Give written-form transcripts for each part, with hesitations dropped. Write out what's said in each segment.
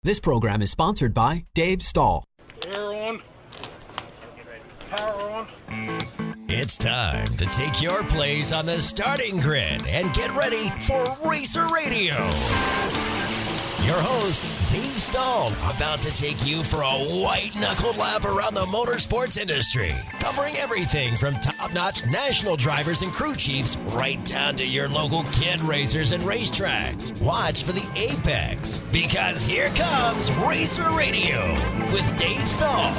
This program is sponsored by Dave Stahl. Air on. Power on. It's time to take your place on the starting grid and get ready for Racer Radio. Your host, Dave Stahl, about to take you for a white-knuckled lap around the motorsports industry, covering everything from top-notch national drivers and crew chiefs right down to your local kid racers and racetracks. Watch for the apex, because here comes Racer Radio with Dave Stahl.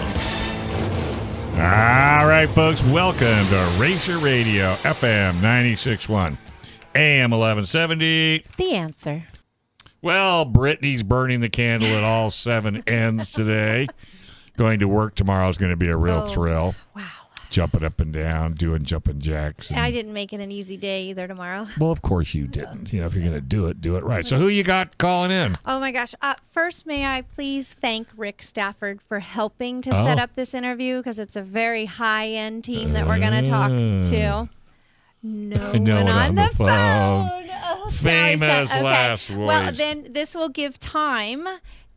All right, folks, welcome to Racer Radio, FM 96.1, AM 1170. The answer. Well, Brittany's burning the candle at all seven ends today. Going to work tomorrow is going to be a real thrill. Wow. Jumping up and down, doing jumping jacks. I didn't make it an easy day either tomorrow. Well, of course you didn't. You know, if you're going to do it right. So who you got calling in? Oh, my gosh. First, may I please thank Rick Stafford for helping to set up this interview, because it's a very high-end team that we're going to talk to. No one on the phone. Oh, Famous okay. last voice. Well, then this will give time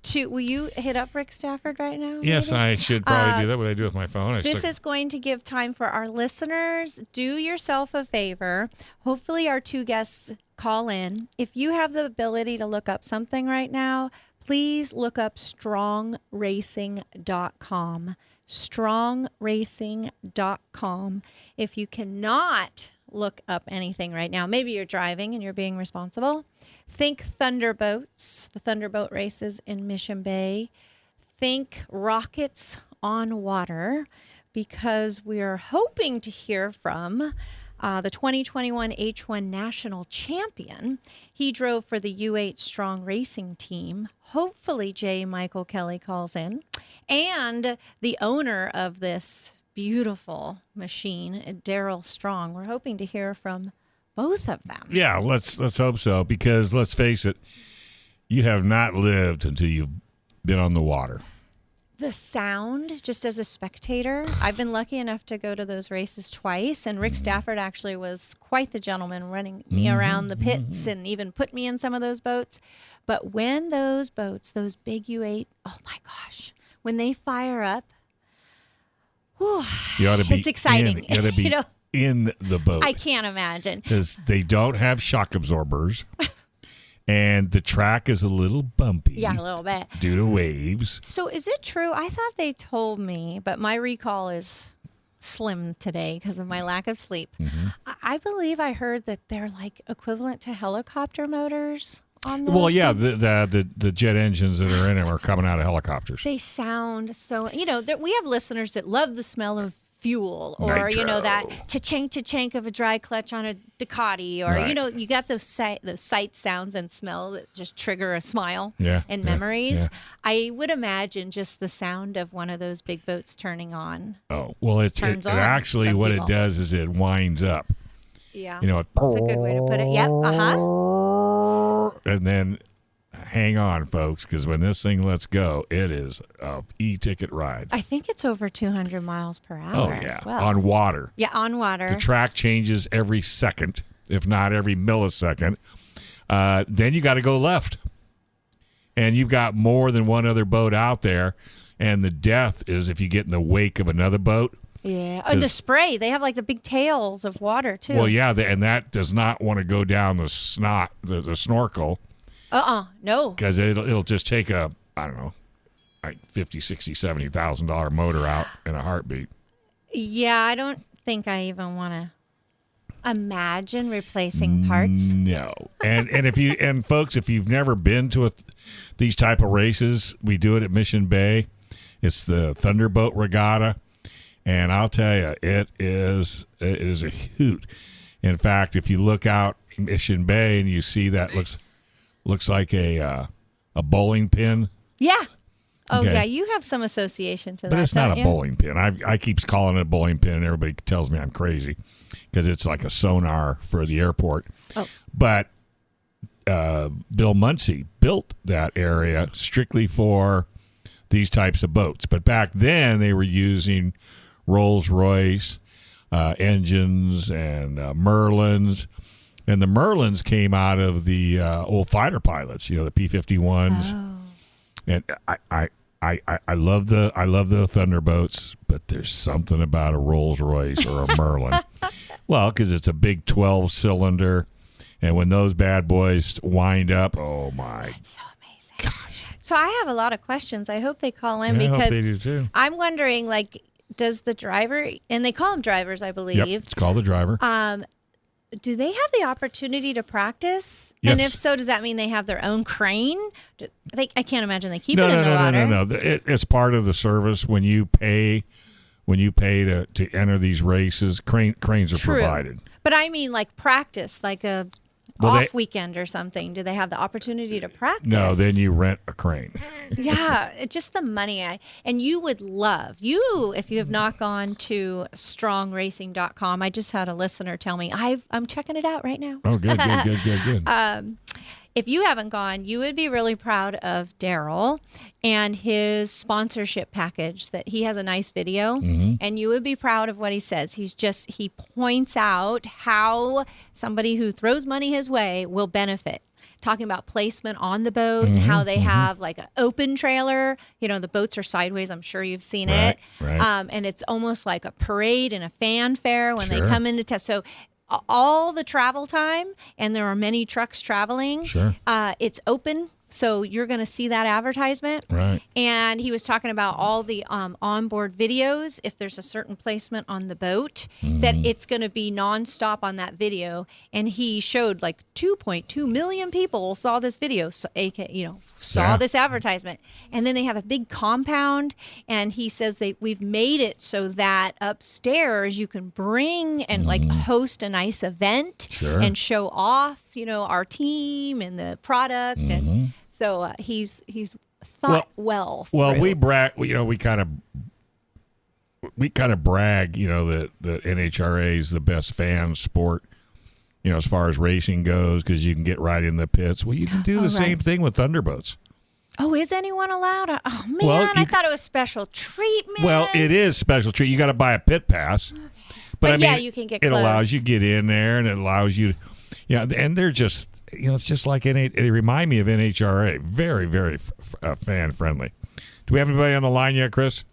to... Will you hit up Rick Stafford right now? Yes, maybe? I should probably do that. What do I do with my phone? This is going to give time for our listeners. Do yourself a favor. Hopefully our two guests call in. If you have the ability to look up something right now, please look up strongracing.com. strongracing.com. If you cannot look up anything right now, maybe you're driving and you're being responsible, think Thunderboats, the Thunderboat races in Mission Bay. Think Rockets on Water, because we're hoping to hear from the 2021 H1 National Champion. He drove for the U8 Strong Racing team. Hopefully J. Michael Kelly calls in. And the owner of this beautiful machine, Daryl Strong. We're hoping to hear from both of them. Yeah, let's hope so, because let's face it, you have not lived until you've been on the water. The sound, just as a spectator, I've been lucky enough to go to those races twice, and Rick Stafford actually was quite the gentleman, running me around the pits and even put me in some of those boats. But when those boats, those big U8, oh my gosh, when they fire up, whew, you ought to be it's exciting. You ought to be in the boat. I can't imagine. Because they don't have shock absorbers. And the track is a little bumpy. Yeah, a little bit. Due to waves. So is it true? I thought they told me, but my recall is slim today because of my lack of sleep. Mm-hmm. I believe I heard that they're like equivalent to helicopter motors on those. Well, yeah, the jet engines that are in them are coming out of helicopters. They sound so, we have listeners that love the smell of fuel, or Nitro. That cha-chink of a dry clutch on a Ducati, or right. You got those sight sounds and smell that just trigger a smile and memories. Yeah. I would imagine just the sound of one of those big boats turning on. Oh, well, it actually what it does is it winds up. Yeah, that's a good way to put it. Yep. And then hang on, folks, because when this thing lets go, it is a e-ticket ride. I think it's over 200 miles per hour. Oh, yeah. As well. On water. Yeah, on water. The track changes every second, if not every millisecond. Then you got to go left. And you've got more than one other boat out there. And the death is if you get in the wake of another boat. Yeah. Oh, the spray. They have like the big tails of water, too. Well, yeah, and that does not want to go down the snorkel. No. Because it'll just take a, I don't know, like $50,000, $60,000, $70,000 motor out in a heartbeat. Yeah, I don't think I even want to imagine replacing parts. No. And folks, if you've never been to these type of races, we do it at Mission Bay. It's the Thunderboat Regatta, and I'll tell you, it is a hoot. In fact, if you look out Mission Bay and you see that looks like a bowling pin. Yeah. Oh, okay. yeah. You have some association to that. But it's not a you? bowling pin. I keep calling it a bowling pin, and everybody tells me I'm crazy because it's like a sonar for the airport. Oh. But Bill Muncie built that area strictly for these types of boats. But back then, they were using Rolls-Royce engines and Merlins. And the Merlins came out of the old fighter pilots, the P-51s. And I love the Thunderbolts, but there's something about a Rolls Royce or a Merlin. Well, because it's a big 12-cylinder, and when those bad boys wind up, oh my! It's so amazing. Gosh. So I have a lot of questions. I hope they call in Yeah, I hope because they do too. I'm wondering, like, does the driver, and they call them drivers, I believe. Yep, it's called the driver. Do they have the opportunity to practice? Yes. And if so, does that mean they have their own crane? I can't imagine they keep no, it in the water. No. It's part of the service when you pay to enter these races. Cranes are True. provided. But I mean, like practice, like a weekend or something. Do they have the opportunity to practice? No, then you rent a crane. Yeah, just the money. And you would love, if you have not gone to strongracing.com, I just had a listener tell me, I'm checking it out right now. Oh, good. If you haven't gone, you would be really proud of Daryl and his sponsorship package. That he has a nice video, and you would be proud of what he says. He points out how somebody who throws money his way will benefit. Talking about placement on the boat and how they have like an open trailer. You know, the boats are sideways. I'm sure you've seen it. Right. And it's almost like a parade and a fanfare when they come into test. So all the travel time, and there are many trucks traveling. Sure. It's open, so you're going to see that advertisement. Right. And he was talking about all the onboard videos. If there's a certain placement on the boat, that it's going to be nonstop on that video. And he showed like 2.2 million people saw this video, saw this advertisement. And then they have a big compound, and he says we've made it so that upstairs you can bring and like host a nice event and show off, our team and the product. And so he's thought well. Well, we brag. We kind of brag. That the NHRA is the best fan sport. As far as racing goes, because you can get right in the pits. Well, you can do the same thing with Thunderboats. Oh, is anyone allowed? Oh man, Well, I thought it was special treatment. Well, it is special treat. You got to buy a pit pass. Okay. But I mean, yeah, you can get it close. allows you to get in there, and it allows you. And they're just. It's just like they remind me of NHRA. Very, very fan friendly. Do we have anybody on the line yet, Chris?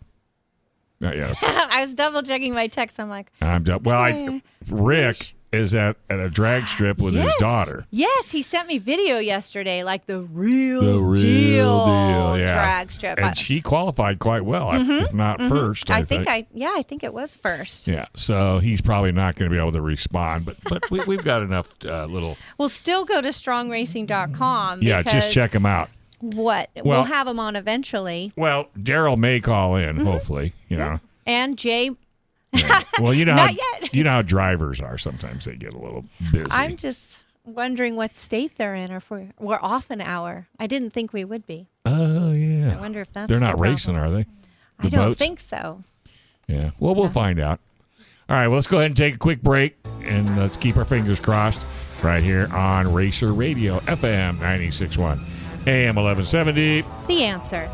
Not yet. I was double checking my text. I'm like, I'm done. Well, Rick is at a drag strip with his daughter. Yes, he sent me video yesterday, like the real deal yeah. drag strip. And she qualified quite well, if not first. I think it was first. Yeah, so he's probably not going to be able to respond, but we've got enough little. We'll still go to strongracing.com. Yeah, just check him out. We'll have him on eventually. Well, Daryl may call in, hopefully, And Jay. Yeah. Well, Not yet. You know how drivers are. Sometimes they get a little busy. I'm just wondering what state they're in, or if we're off an hour. I didn't think we would be. Oh, yeah. I wonder if that's They're not the racing, problem. are they? I don't think so. Yeah. Well, we'll find out. All right. Well, let's go ahead and take a quick break, and let's keep our fingers crossed right here on Racer Radio, FM 96.1, AM 1170. The Answer.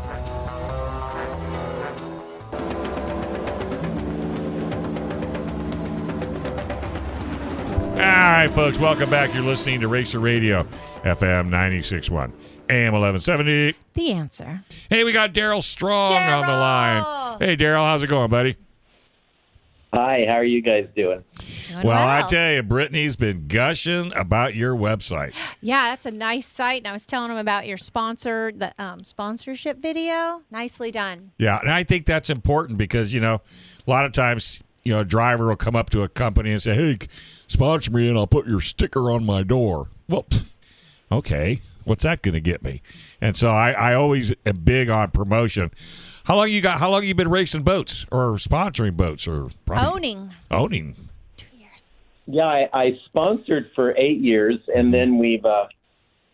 All right, folks, welcome back. You're listening to Racer Radio, FM 96.1, AM 1170. The Answer. Hey, we got Daryl Strong on the line. Hey, Daryl, how's it going, buddy? Hi, how are you guys doing? Well, I tell you, Brittany's been gushing about your website. Yeah, that's a nice site. And I was telling him about your sponsorship video. Nicely done. Yeah, and I think that's important because, a lot of times, a driver will come up to a company and say, hey, sponsor me and I'll put your sticker on my door. Well, okay, what's that going to get me? And so I always am big on promotion. How long you been racing boats or sponsoring boats or probably owning? 2 years. Yeah, I sponsored for 8 years, and then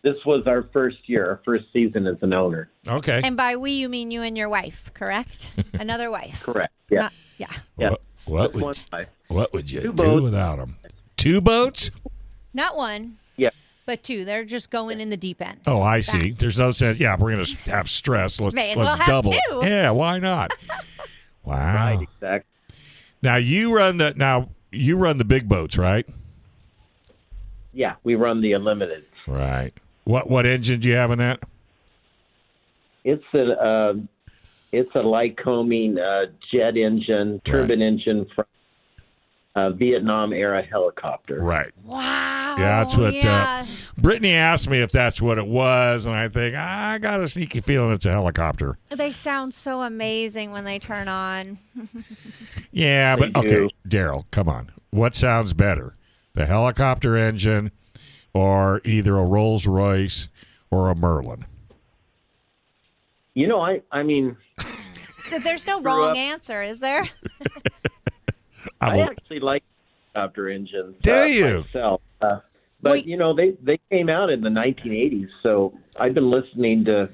this was our first year, our first season as an owner. Okay. And by we, you mean you and your wife, correct? Another wife. Correct. Yeah. Yeah. Yeah. What would you do boats. without them? 2 boats? Not one. Yeah. But 2. They're just going in the deep end. Oh, I see. There's no sense. Yeah, we're going to have stress. Let's have double 2. it. Yeah, why not? Wow. Right, exactly. Now you run the big boats, right? Yeah, we run the Unlimited. Right. What engine do you have in that? It's a Lycoming jet engine, turbine engine from Vietnam era helicopter. Right. Wow. Yeah, that's what Yeah. Brittany asked me if that's what it was, and I think I got a sneaky feeling it's a helicopter. They sound so amazing when they turn on. Yeah, but They okay, do. Daryl, come on. What sounds better, the helicopter engine, or either a Rolls Royce or a Merlin? You know, I mean, There's no Grew wrong up- answer, is there? I actually like helicopter engines. Do you? Myself. But, Well, you know, they came out in the 1980s, so I've been listening to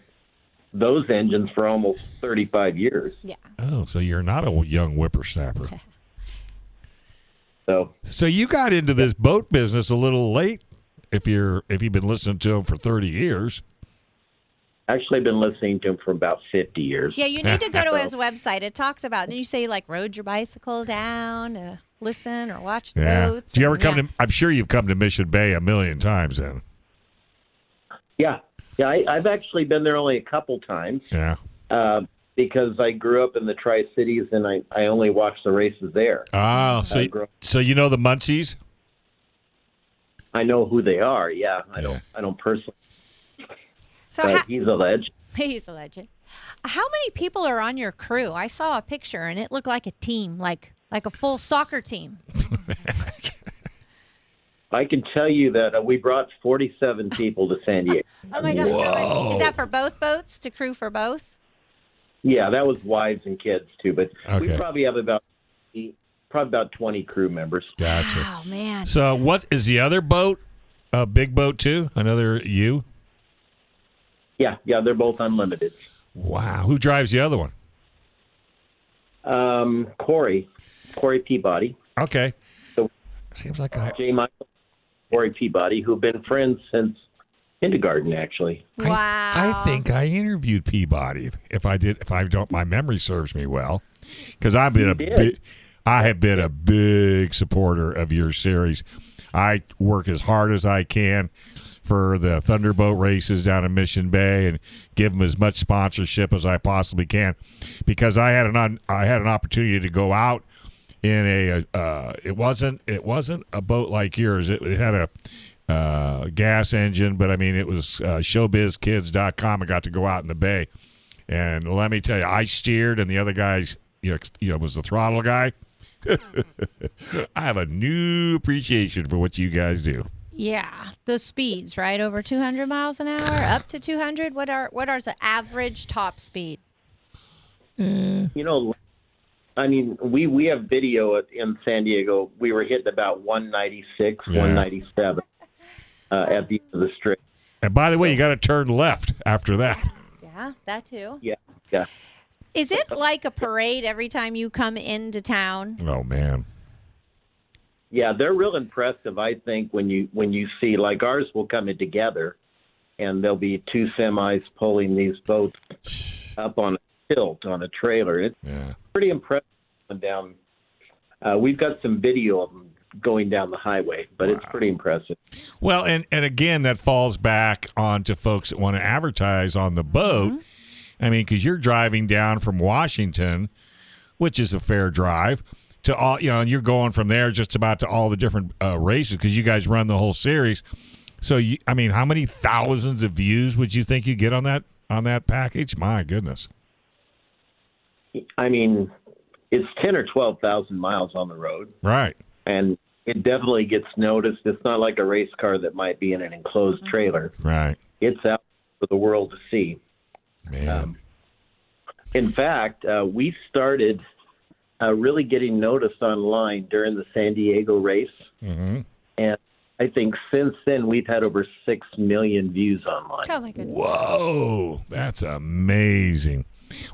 those engines for almost 35 years. Yeah. Oh, so you're not a young whippersnapper. So You got into this boat business a little late. If you've been listening to them for 30 years. actually I've been listening to him for about 50 years. Yeah, you need to go to his website. It talks about, and you say, like, rode your bicycle down to listen or watch the Yeah. boats. Do you ever and- come yeah. to? I'm sure you've come to Mission Bay a million times. Then. Yeah. I've actually been there only a couple times Yeah. because I grew up in the Tri-Cities and I only watched the races there. Oh, so you know the Muncies? I know who they are. Yeah, I don't personally, So but ha- he's a legend. he's a legend. How many people are on your crew? I saw a picture, and it looked like a team, like a full soccer team. I can tell you that we brought 47 people to San Diego. Oh, my God. Is that for both boats, to crew for both? Yeah, that was wives and kids too, but Okay. we probably have about 20 crew members. Gotcha. Oh, man. So what is the other boat? A big boat too? Another U? Yeah, they're both unlimited. Wow. Who drives the other one? Corey Peabody, Okay. So- Seems like I. J. Michael, Corey Peabody, who've been friends since kindergarten, actually. Wow. I think I interviewed Peabody. If I don't, my memory serves me well, because I have been a big supporter of your series. I work as hard as I can for the Thunderboat races down in Mission Bay and give them as much sponsorship as I possibly can, because I had an opportunity to go out in it wasn't a boat like yours. It had a gas engine, but I mean it was showbizkids.com. I got to go out in the bay, and let me tell you, I steered, and the other guys, was the throttle guy. I have a new appreciation for what you guys do. Yeah, the speeds, right? Over 200 miles an hour, up to 200. What are the average top speed? You know, I mean, we have video in San Diego. We were hitting about 196, 197 at the end of the strip. And by the way, you got to turn left after that. Yeah, that too. Yeah. Is it like a parade every time you come into town? Oh man. Yeah, they're real impressive, I think, when you see, like, ours will come in together, and there'll be two semis pulling these boats up on a tilt on a trailer. It's pretty impressive down. We've got some video of them going down the highway, but it's pretty impressive. Well, and again, that falls back onto folks that want to advertise on the boat. I mean, because you're driving down from Washington, which is a fair drive, to all, and you're going from there just about to all the different races, because you guys run the whole series. So, I mean, how many thousands of views would you think you get on that package? My goodness. I mean, it's 10 or 12,000 miles on the road. Right. And it definitely gets noticed. It's not like a race car that might be in an enclosed trailer. Right. It's out for the world to see. Man. In fact, we started really getting noticed online during the San Diego race. Mm-hmm. And I think since then we've had over 6 million views online. Oh, my goodness. Whoa. That's amazing.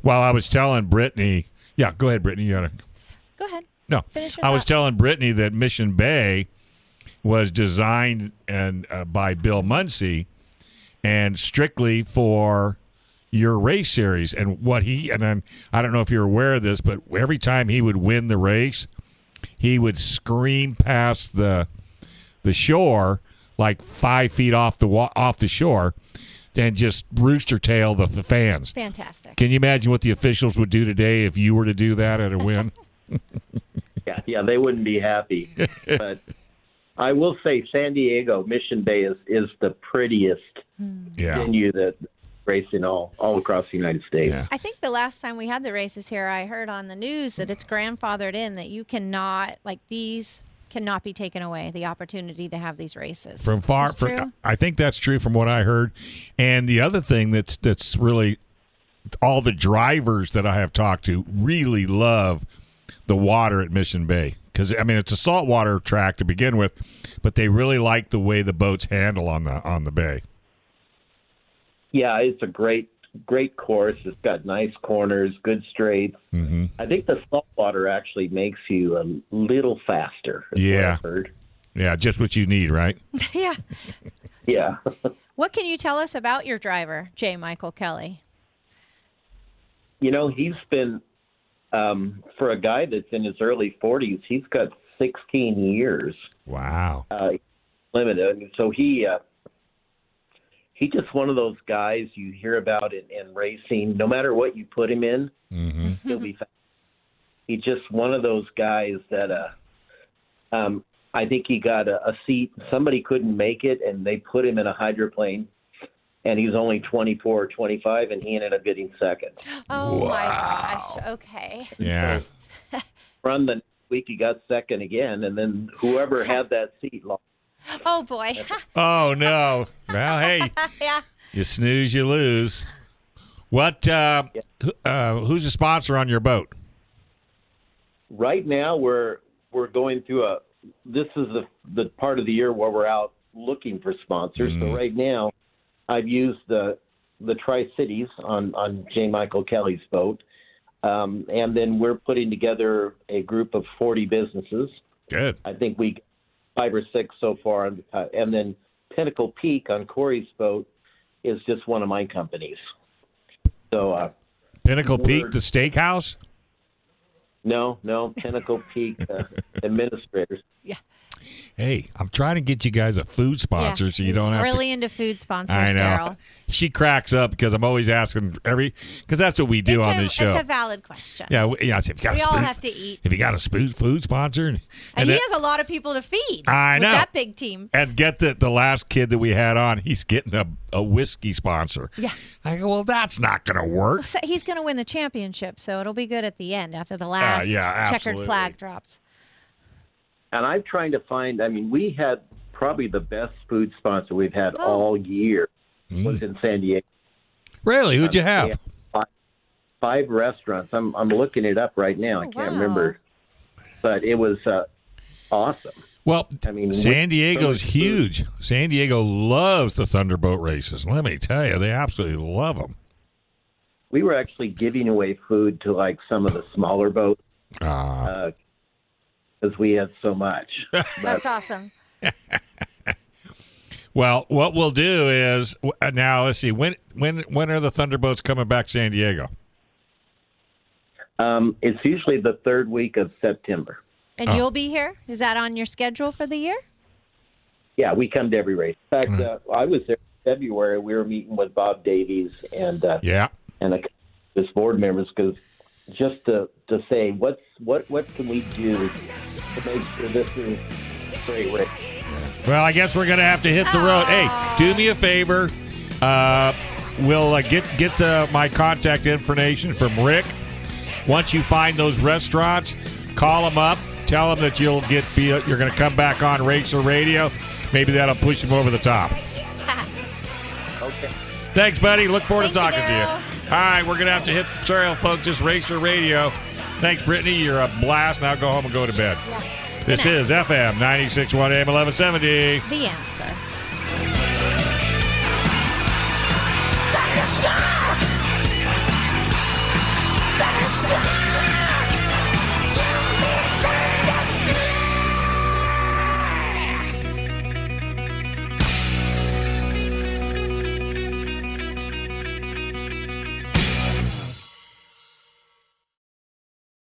Well, I was telling Brittany. Yeah, go ahead, Brittany. You gotta. Go ahead. No, Finish your I was thought. telling Brittany that Mission Bay was designed by Bill Muncy and strictly for your race series. And what I don't know if you're aware of this, but every time he would win the race, he would scream past the shore, like 5 feet off the shore, and just rooster tail the fans. Fantastic. Can you imagine what the officials would do today if you were to do that at a win? Yeah, they wouldn't be happy. But I will say San Diego, Mission Bay is the prettiest venue that racing all across the United States. Yeah. I think the last time we had the races here, I heard on the news that it's grandfathered in that you cannot, like, these cannot be taken away, the opportunity to have these races. From far, Is this true? I think that's true from what I heard. And the other thing that's really, all the drivers that I have talked to really love the water at Mission Bay. Because, I mean, it's a saltwater track to begin with, but they really like the way the boats handle on the bay. Yeah, it's a great course. It's got nice corners, good straights. Mm-hmm. I think the saltwater actually makes you a little faster. Is what I've heard. Yeah, just what you need, right? Yeah. Yeah. What can you tell us about your driver, J. Michael Kelly? You know, he's been, for a guy that's in his early 40s, he's got 16 years. Wow. Limited. So he's just one of those guys you hear about in racing. No matter what you put him in, he'll be fast. He's just one of those guys that I think he got a seat. Somebody couldn't make it, and they put him in a hydroplane, and he was only 24 or 25, and he ended up getting second. Oh, my gosh. Okay. Yeah. Run the next week, he got second again, and then whoever had that seat lost. Oh, boy. Oh, no. Well, hey, Yeah. you snooze, you lose. What? Who's the sponsor on your boat? Right now, we're going through this is the part of the year where we're out looking for sponsors. So right now, I've used the Tri-Cities on J. Michael Kelly's boat. And then we're putting together a group of 40 businesses. Good. I think we 5 or 6 so far. And then Pinnacle Peak on Corey's boat is just one of my companies. So Pinnacle Peak, the steakhouse? No, Pinnacle Peak administrators. Yeah. Hey, I'm trying to get you guys a food sponsor so you He's don't have really to. into food sponsors, I know. Daryl. She cracks up because I'm always asking because that's what we do on this show. It's a valid question. Yeah, I said, We all have to eat. If you got a food sponsor, And then- he has a lot of people to feed. I know. With that big team. and get the last kid that we had on, he's getting a whiskey sponsor. Yeah. I go, well, that's not going to work. So he's going to win the championship, so it'll be good at the end after the last yeah, checkered absolutely. flag drops. And I'm trying to find, we had probably the best food sponsor we've had all year was in San Diego. Really? Who'd you have? They had 5 restaurants. I'm looking it up right now. I can't wow. remember. But it was awesome. Well, San San Diego's huge. San Diego loves the Thunderboat races. Let me tell you, they absolutely love them. We were actually giving away food to like some of the smaller boats because we had so much. That's awesome. Well, what we'll do is now let's see when are the Thunderboats coming back to San Diego? It's usually the 3rd week of September. And you'll be here? Is that on your schedule for the year? Yeah, we come to every race. In fact, I was there in February. We were meeting with Bob Davies and his board members because just to say what can we do to make sure this is a great race. Well, I guess we're going to have to hit the road. Hey, do me a favor. We'll get my contact information from Rick. Once you find those restaurants, call them up. Tell them that you're going to come back on Racer Radio. Maybe that'll push them over the top. Okay. Thanks, buddy. Look forward to Thank you, talking to you. Daryl. All right, we're going to have to hit the trail, folks. This Racer Radio. Thanks, Brittany. You're a blast. Now go home and go to bed. Yeah. This Good night. is FM 96.1 AM 1170. The answer. It's time.